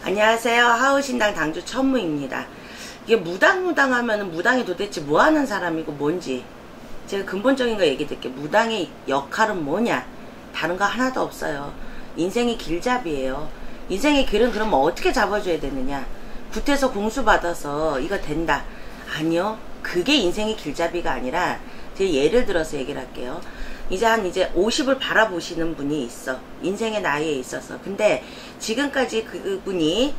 안녕하세요. 하우신당 당주 천무입니다. 이게 무당 하면은 무당이 도대체 뭐 하는 사람이고 뭔지 제가 근본적인 거 얘기 드릴게요. 무당의 역할은 뭐냐? 다른 거 하나도 없어요. 인생이 길잡이에요. 인생의 길은 그러면 어떻게 잡아줘야 되느냐? 굿해서 공수 받아서 이거 된다. 아니요. 그게 인생의 길잡이가 아니라 제가 예를 들어서 얘기를 할게요. 이제 50을 바라보시는 분이 있어. 인생의 나이에 있어서. 근데 지금까지 그분이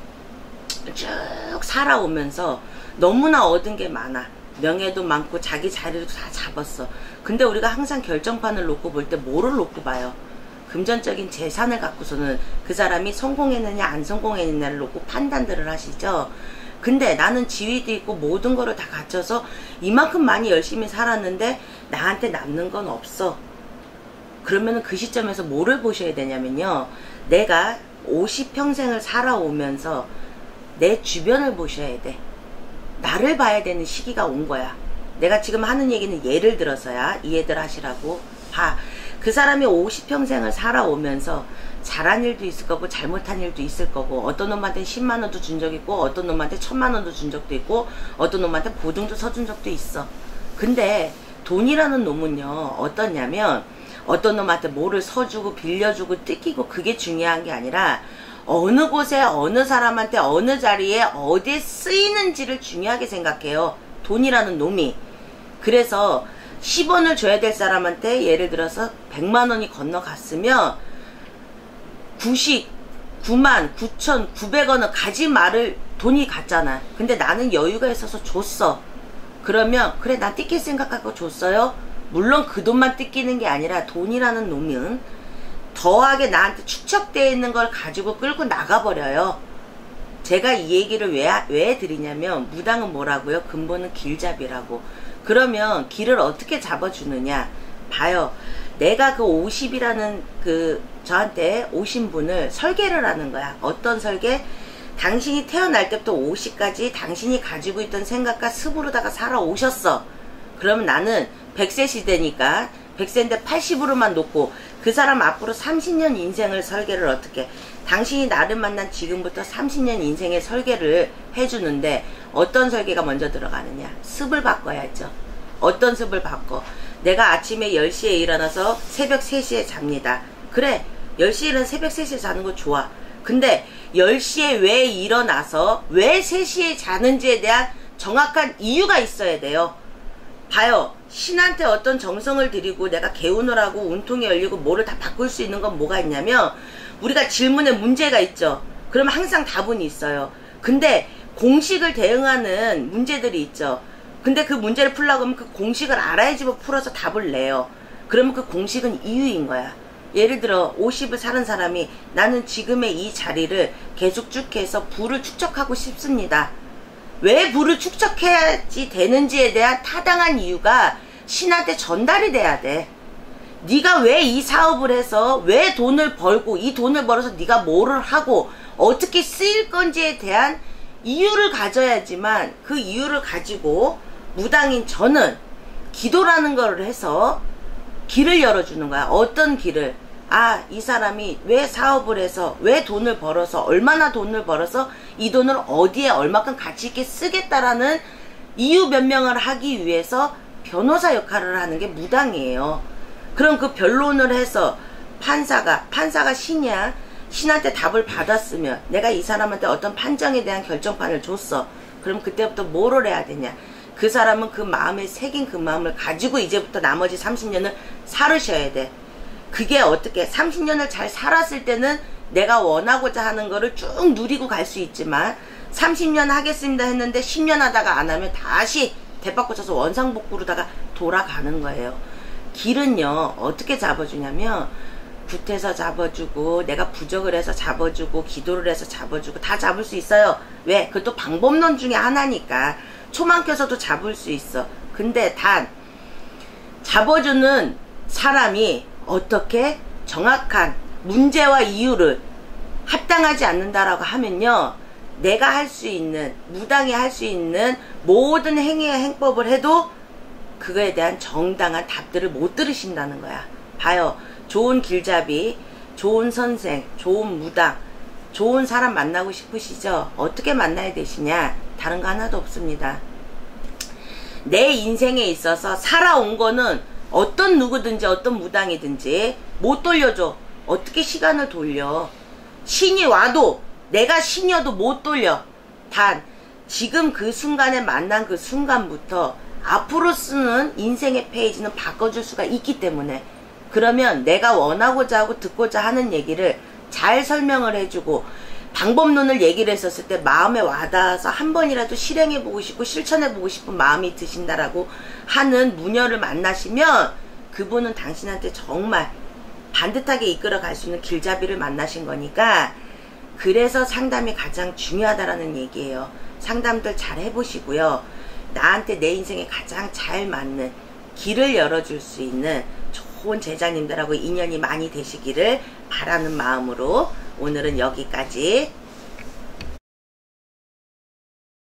쭉 살아오면서 너무나 얻은 게 많아. 명예도 많고 자기 자리도 다 잡았어. 근데 우리가 항상 결정판을 놓고 볼 때 뭐를 놓고 봐요? 금전적인 재산을 갖고서는 그 사람이 성공했느냐 안 성공했느냐를 놓고 판단들을 하시죠. 근데 나는 지위도 있고 모든 거를 다 갖춰서 이만큼 많이 열심히 살았는데 나한테 남는 건 없어. 그러면 그 시점에서 뭐를 보셔야 되냐면요. 내가 50평생을 살아오면서 내 주변을 보셔야 돼. 나를 봐야 되는 시기가 온 거야. 내가 지금 하는 얘기는 예를 들어서야 이해들 하시라고. 봐. 그 사람이 50평생을 살아오면서 잘한 일도 있을 거고 잘못한 일도 있을 거고 어떤 놈한테 10만원도 준 적 있고 어떤 놈한테 1000만원도 준 적도 있고 어떤 놈한테 보증도 서준 적도 있어. 근데 돈이라는 놈은요 어떠냐면 어떤 놈한테 뭐를 서주고 빌려주고 뜯기고 그게 중요한 게 아니라 어느 곳에 어느 사람한테 어느 자리에 어디에 쓰이는지를 중요하게 생각해요. 돈이라는 놈이. 그래서 10원을 줘야 될 사람한테 예를 들어서 100만원이 건너갔으면 99만 9,900원을 가지 말을 돈이 갔잖아. 근데 나는 여유가 있어서 줬어. 그러면 그래 난 뜯길 생각하고 줬어요. 물론 그 돈만 뜯기는 게 아니라 돈이라는 놈은 더하게 나한테 축적되어 있는 걸 가지고 끌고 나가버려요. 제가 이 얘기를 왜 드리냐면 무당은 뭐라고요? 근본은 길잡이라고. 그러면 길을 어떻게 잡아주느냐? 봐요. 내가 그 50이라는 그 저한테 오신 분을 설계를 하는 거야. 어떤 설계? 당신이 태어날 때부터 50까지 당신이 가지고 있던 생각과 습으로다가 살아오셨어. 그러면 나는 100세 시대니까 100세인데 80으로만 놓고 그 사람 앞으로 30년 인생을 설계를 어떻게 당신이 나를 만난 지금부터 30년 인생의 설계를 해주는데 어떤 설계가 먼저 들어가느냐? 습을 바꿔야죠. 어떤 습을 바꿔? 내가 아침에 10시에 일어나서 새벽 3시에 잡니다. 그래 10시에 일어나서 새벽 3시에 자는 거 좋아. 근데 10시에 왜 일어나서 왜 3시에 자는지에 대한 정확한 이유가 있어야 돼요. 봐요. 신한테 어떤 정성을 들이고 내가 개운을 하고 운통이 열리고 뭐를 다 바꿀 수 있는 건 뭐가 있냐면 우리가 질문에 문제가 있죠. 그러면 항상 답은 있어요. 근데 공식을 대응하는 문제들이 있죠. 근데 그 문제를 풀려고 하면 그 공식을 알아야지 뭐 풀어서 답을 내요. 그러면 그 공식은 이유인 거야. 예를 들어 50을 사는 사람이 나는 지금의 이 자리를 계속 쭉 해서 부를 축적하고 싶습니다. 왜 부를 축적해야지 되는지에 대한 타당한 이유가 신한테 전달이 돼야 돼. 네가 왜 이 사업을 해서 왜 돈을 벌고 이 돈을 벌어서 네가 뭐를 하고 어떻게 쓰일 건지에 대한 이유를 가져야지만 그 이유를 가지고 무당인 저는 기도라는 걸 해서 길을 열어주는 거야. 어떤 길을? 아, 이 사람이 왜 사업을 해서 왜 돈을 벌어서 얼마나 돈을 벌어서 이 돈을 어디에 얼마큼 가치 있게 쓰겠다라는 이유 변명을 하기 위해서 변호사 역할을 하는 게 무당이에요. 그럼 그 변론을 해서 판사가 신이야. 신한테 답을 받았으면 내가 이 사람한테 어떤 판정에 대한 결정판을 줬어. 그럼 그때부터 뭐를 해야 되냐? 그 사람은 그 마음에 새긴 그 마음을 가지고 이제부터 나머지 30년을 살으셔야 돼. 그게 어떻게 30년을 잘 살았을 때는 내가 원하고자 하는 거를 쭉 누리고 갈 수 있지만 30년 하겠습니다 했는데 10년 하다가 안 하면 다시 대박고 쳐서 원상복구로다가 돌아가는 거예요. 길은요 어떻게 잡아주냐면 굿해서 잡아주고 내가 부적을 해서 잡아주고 기도를 해서 잡아주고 다 잡을 수 있어요. 왜? 그것도 방법론 중에 하나니까 초만 켜서도 잡을 수 있어. 근데 단 잡아주는 사람이 어떻게 정확한 문제와 이유를 합당하지 않는다라고 하면요 내가 할 수 있는 무당이 할 수 있는 모든 행위와 행법을 해도 그거에 대한 정당한 답들을 못 들으신다는 거야. 봐요. 좋은 길잡이, 좋은 선생, 좋은 무당, 좋은 사람 만나고 싶으시죠? 어떻게 만나야 되시냐? 다른 거 하나도 없습니다. 내 인생에 있어서 살아온 거는 어떤 누구든지 어떤 무당이든지 못 돌려줘. 어떻게 시간을 돌려? 신이 와도 내가 신이어도 못 돌려. 단 지금 그 순간에 만난 그 순간부터 앞으로 쓰는 인생의 페이지는 바꿔줄 수가 있기 때문에, 그러면 내가 원하고자 하고 듣고자 하는 얘기를 잘 설명을 해주고 방법론을 얘기를 했었을 때 마음에 와닿아서 한 번이라도 실행해보고 싶고 실천해보고 싶은 마음이 드신다라고 하는 무녀를 만나시면 그분은 당신한테 정말 반듯하게 이끌어 갈 수 있는 길잡이를 만나신 거니까, 그래서 상담이 가장 중요하다라는 얘기예요. 상담들 잘 해보시고요. 나한테 내 인생에 가장 잘 맞는 길을 열어줄 수 있는 좋은 제자님들하고 인연이 많이 되시기를 바라는 마음으로 오늘은 여기까지